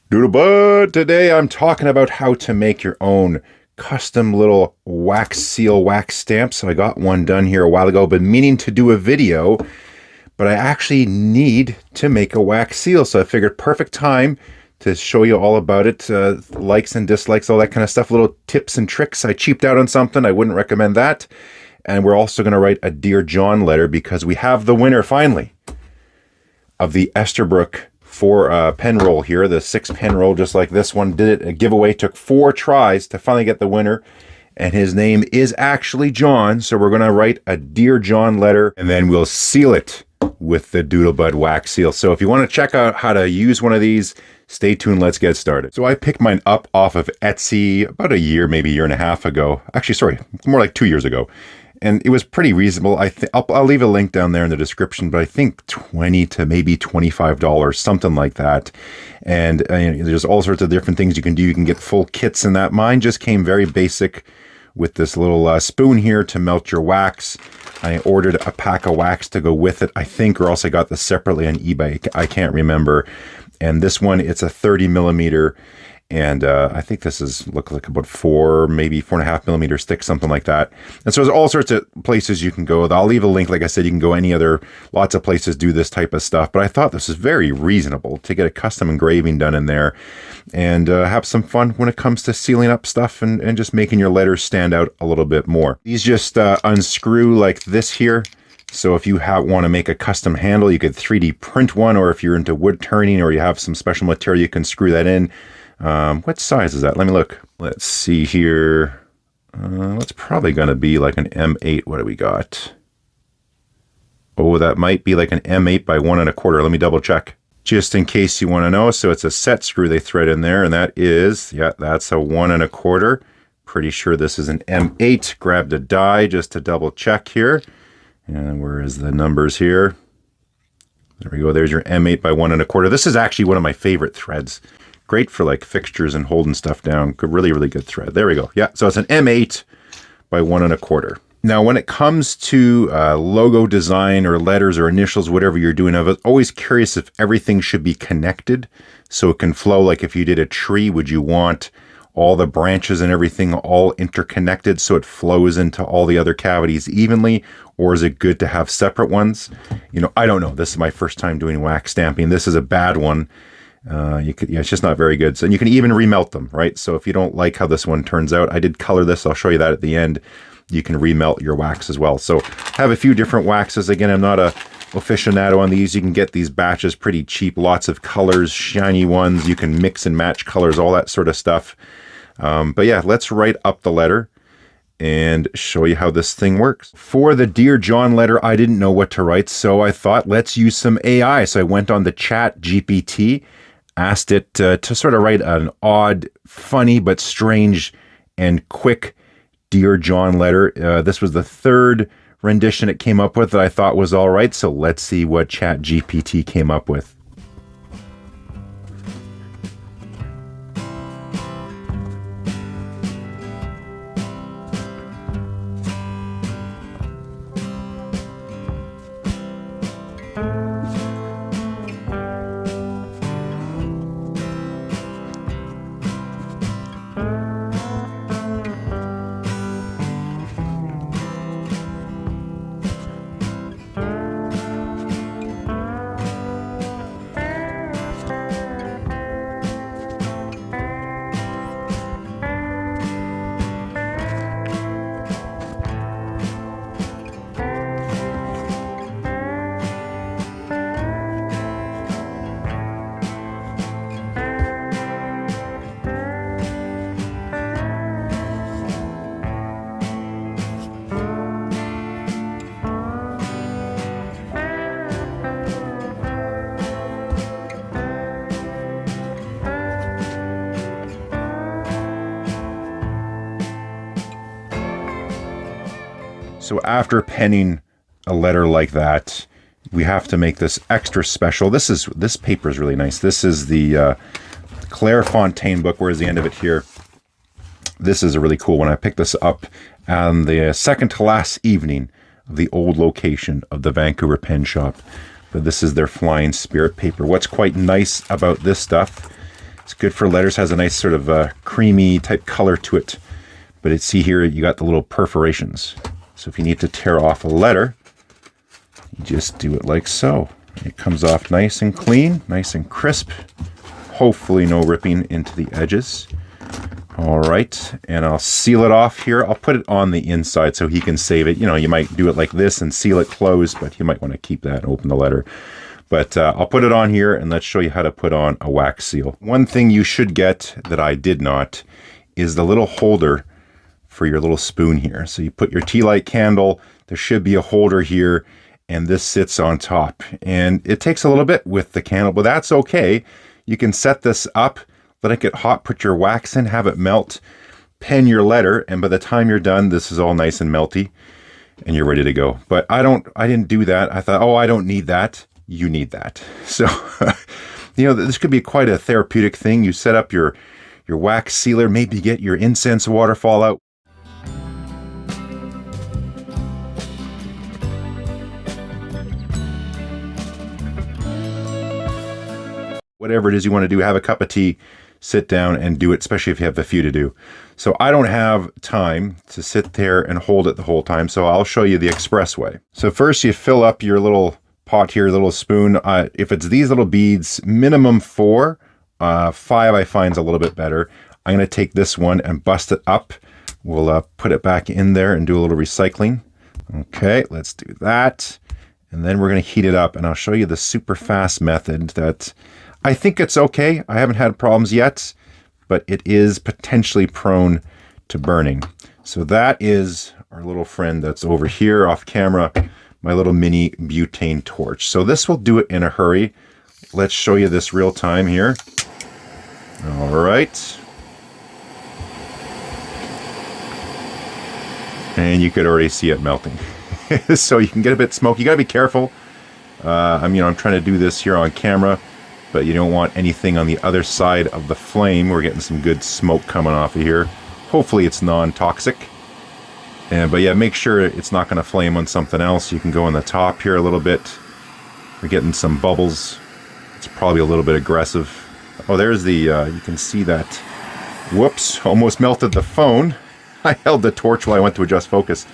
Doodlebud, today I'm talking about how to make your own custom little wax seal wax stamp. So I got one done here a while ago, been meaning to do a video, but I actually need to make a wax seal. So I figured perfect time to show you all about it, likes and dislikes, all that kind of stuff, little tips and tricks. I cheaped out on something, I wouldn't recommend that. And we're also going to write a Dear John letter because we have the winner finally of the Esterbrook pen roll here, the 6-pen roll, just like this one. Did it a giveaway, took 4 tries to finally get the winner, and his name is actually John. So we're going to write a Dear John letter, and then we'll seal it with the Doodlebud wax seal. So if you want to check out how to use one of these, stay tuned. Let's get started. So I picked mine up off of Etsy about a year, maybe a year and a half ago. Actually, sorry, more like 2 years ago. And it was pretty reasonable. I'll leave a link down there in the description, but I think $20 to maybe $25, something like that. And there's all sorts of different things you can do. You can get full kits in that. Mine just came very basic with this little spoon here to melt your wax. I ordered a pack of wax to go with it, I think, or else I got this separately on eBay. I can't remember. And this one, it's a 30 millimeter. And I think this looks like about 4, maybe 4.5 millimeter stick, something like that. And so there's all sorts of places you can go. I'll leave a link. Like I said, you can go lots of places do this type of stuff. But I thought this was very reasonable to get a custom engraving done in there and have some fun when it comes to sealing up stuff and just making your letters stand out a little bit more. These just unscrew like this here. So if you want to make a custom handle, you could 3D print one, or if you're into wood turning or you have some special material, you can screw that in. What size is that? Let me look. Let's see here. That's probably going to be like an M8. What do we got? Oh, that might be like an M8 by 1.25. Let me double check. Just in case you want to know. So it's a set screw they thread in there, and that's a 1.25. Pretty sure this is an M8. Grabbed a die just to double check here. And where is the numbers here? There we go. There's your M8 by 1.25. This is actually one of my favorite threads. Great for like fixtures and holding stuff down. Really, really good thread. There we go. Yeah, so it's an M8 by 1.25. Now, when it comes to logo design or letters or initials, whatever you're doing, I'm always curious if everything should be connected so it can flow. Like if you did a tree, would you want all the branches and everything all interconnected so it flows into all the other cavities evenly? Or is it good to have separate ones? I don't know. This is my first time doing wax stamping. This is a bad one. It's just not very good. So, and you can even remelt them, right? So if you don't like how this one turns out, I did color this. I'll show you that at the end. You can remelt your wax as well. So I have a few different waxes. Again, I'm not a aficionado on these. You can get these batches pretty cheap. Lots of colors, shiny ones. You can mix and match colors, all that sort of stuff. But yeah, let's write up the letter and show you how this thing works. For the Dear John letter, I didn't know what to write, so I thought, let's use some AI. So I went on the ChatGPT, asked it to sort of write an odd, funny, but strange and quick Dear John letter. This was the 3rd rendition it came up with that I thought was all right. So let's see what ChatGPT came up with. So after penning a letter like that, we have to make this extra special. This paper is really nice. This is the Claire Fontaine book. Where's the end of it here? This is a really cool one. I picked this up on the second to last evening of the old location of the Vancouver Pen Shop. But this is their Flying Spirit paper. What's quite nice about this stuff It's good for letters, has a nice sort of creamy type color to it. But see here, you got the little perforations. So if you need to tear off a letter, you just do it like so. It comes off nice and clean, nice and crisp. Hopefully no ripping into the edges. All right, and I'll seal it off here. I'll put it on the inside so he can save it. You know, you might do it like this and seal it closed, but you might want to keep that and open the letter. But I'll put it on here, and let's show you how to put on a wax seal. One thing you should get that I did not is the little holder for your little spoon here. So you put your tea light candle, there should be a holder here, and this sits on top. And it takes a little bit with the candle, but that's okay. You can set this up, let it get hot, put your wax in, have it melt, pen your letter, and by the time you're done, this is all nice and melty, and you're ready to go. But I didn't do that. I thought, oh, I don't need that. You need that. So, you know, this could be quite a therapeutic thing. You set up your wax sealer, maybe get your incense waterfall out. Whatever it is you want to do, have a cup of tea, sit down and do it, especially if you have a few to do. So I don't have time to sit there and hold it the whole time, so I'll show you the express way. So first you fill up your little pot here, little spoon. If it's these little beads, minimum 4, 5 I find is a little bit better. I'm going to take this one and bust it up. We'll put it back in there and do a little recycling. Okay, let's do that. And then we're going to heat it up, and I'll show you the super fast method that I think it's okay. I haven't had problems yet, but it is potentially prone to burning. So that is our little friend that's over here off camera, my little mini butane torch. So this will do it in a hurry. Let's show you this real time here. All right. And you could already see it melting. So you can get a bit smoky. You gotta be careful. I'm trying to do this here on camera, but you don't want anything on the other side of the flame. We're getting some good smoke coming off of here. Hopefully it's non-toxic. But yeah, make sure it's not going to flame on something else. You can go on the top here a little bit. We're getting some bubbles. It's probably a little bit aggressive. Oh, there's the, you can see that. Whoops, almost melted the phone. I held the torch while I went to adjust focus.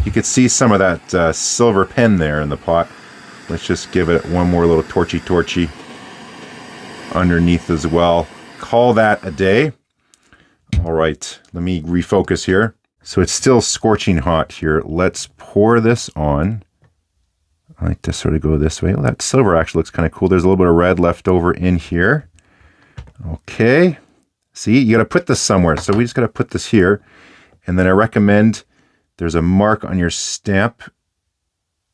You could see some of that silver pen there in the pot. Let's just give it one more little torchy underneath as well. Call that a day. All right, let me refocus here. So it's still scorching hot here. Let's pour this on. I like to sort of go this way. Well, that silver actually looks kind of cool. There's a little bit of red left over in here. Okay. See, you got to put this somewhere. So we just got to put this here. And then I recommend there's a mark on your stamp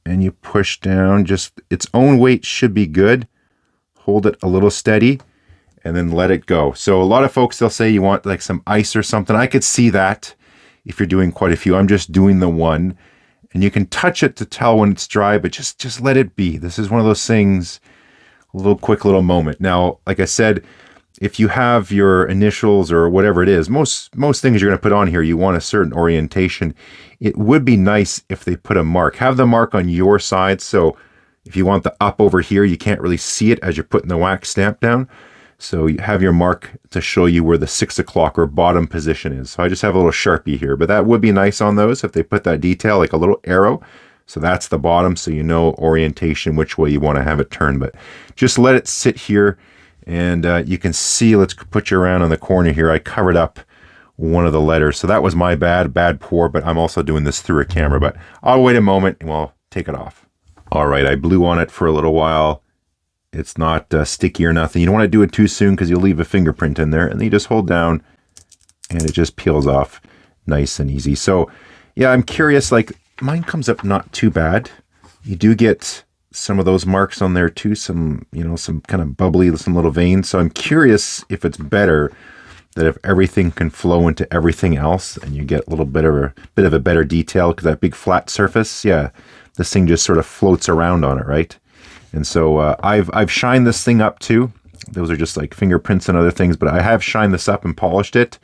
and you push down. Just its own weight should be good. Hold it a little steady and then let it go. So a lot of folks, they'll say you want like some ice or something. I could see that if you're doing quite a few. I'm just doing the one, and you can touch it to tell when it's dry, but just let it be. This is one of those things, a little quick little moment. Now, like I said, if you have your initials or whatever it is, most things you're going to put on here, you want a certain orientation. It would be nice if they put a mark. Have the mark on your side, so if you want the up over here, you can't really see it as you're putting the wax stamp down. So you have your mark to show you where the 6 o'clock or bottom position is. So I just have a little Sharpie here, but that would be nice on those if they put that detail, like a little arrow. So that's the bottom, so you know orientation, which way you want to have it turned. But just let it sit here, and you can see, let's put you around on the corner here. I covered up one of the letters. So that was my bad pour, but I'm also doing this through a camera. But I'll wait a moment and we'll take it off. All right, I blew on it for a little while. It's not sticky or nothing. You don't want to do it too soon because you'll leave a fingerprint in there. And then you just hold down and it just peels off nice and easy. So yeah, I'm curious, like mine comes up not too bad. You do get some of those marks on there too, some, some kind of bubbly, some little veins. So I'm curious if it's better that if everything can flow into everything else and you get a little bit of a better detail, because that big flat surface, yeah, this thing just sort of floats around on it, right? And so I've shined this thing up too. Those are just like fingerprints and other things, but I have shined this up and polished it,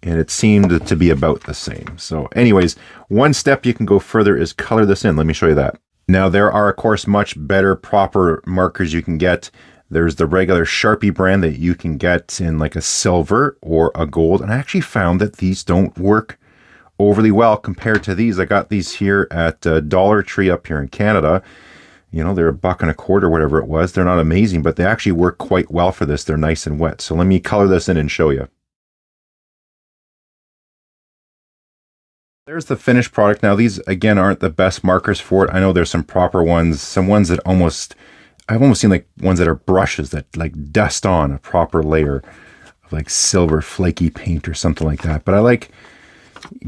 and it seemed to be about the same. So anyways, one step you can go further is color this in. Let me show you that. Now there are, of course, much better proper markers you can get. There's the regular Sharpie brand that you can get in like a silver or a gold. And I actually found that these don't work overly well compared to these. I got these here at Dollar Tree up here in Canada. You know, they're $1.25, whatever it was. They're not amazing, but they actually work quite well for this. They're nice and wet. So let me color this in and show you. There's the finished product. Now these, again, aren't the best markers for it. I know there's some proper ones, some ones that I've almost seen like ones that are brushes that like dust on a proper layer of like silver flaky paint or something like that. But I like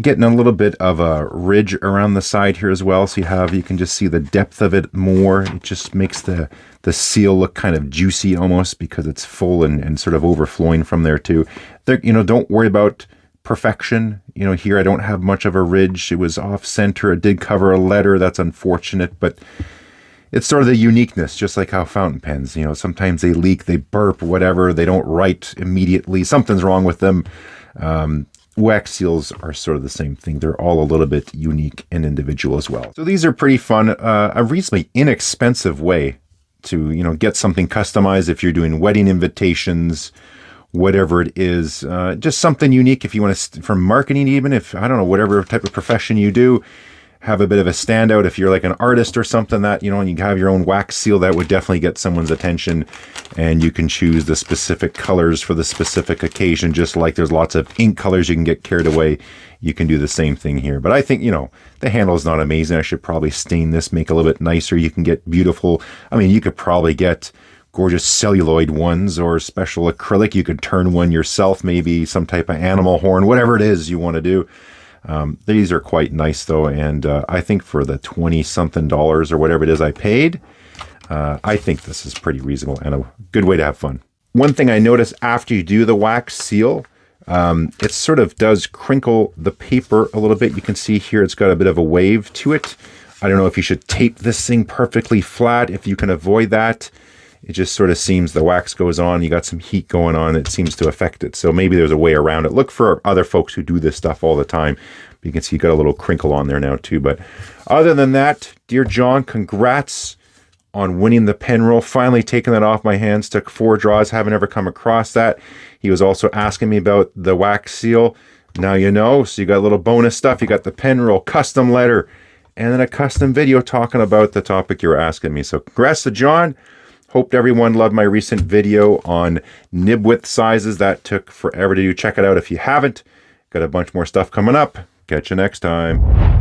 getting a little bit of a ridge around the side here as well. So you can just see the depth of it more. It just makes the seal look kind of juicy almost because it's full and sort of overflowing from there too. Don't worry about perfection. Here I don't have much of a ridge. It was off center. It did cover a letter. That's unfortunate, but it's sort of the uniqueness, just like how fountain pens, sometimes they leak, they burp, whatever. They don't write immediately. Something's wrong with them. Wax seals are sort of the same thing. They're all a little bit unique and individual as well. So these are pretty fun. A reasonably inexpensive way to, get something customized if you're doing wedding invitations, whatever it is. Just something unique if you want to, for marketing even, if, I don't know, whatever type of profession you do, have a bit of a standout. If you're like an artist or something that, and you have your own wax seal, that would definitely get someone's attention. And you can choose the specific colors for the specific occasion. Just like there's lots of ink colors you can get carried away, you can do the same thing here. But I think, the handle is not amazing. I should probably stain this, make it a little bit nicer. You can get beautiful, you could probably get gorgeous celluloid ones or special acrylic. You could turn one yourself, maybe some type of animal horn, whatever it is you want to do. These are quite nice though, and I think for the $20-something or whatever it is I paid, I think this is pretty reasonable and a good way to have fun. One thing I noticed after you do the wax seal, it sort of does crinkle the paper a little bit. You can see here it's got a bit of a wave to it. I don't know if you should tape this thing perfectly flat. If you can avoid that, it just sort of seems the wax goes on, you got some heat going on, it seems to affect it. So maybe there's a way around it. Look for other folks who do this stuff all the time. You can see you got a little crinkle on there now too. But other than that, dear John, congrats on winning the pen roll. Finally taking that off my hands. Took 4 draws. Haven't ever come across that. He was also asking me about the wax seal. Now you know. So you got a little bonus stuff. You got the pen roll, custom letter, and then a custom video talking about the topic you were asking me. So congrats to John. Hope everyone loved my recent video on nib width sizes. That took forever to do. Check it out if you haven't. Got a bunch more stuff coming up. Catch you next time.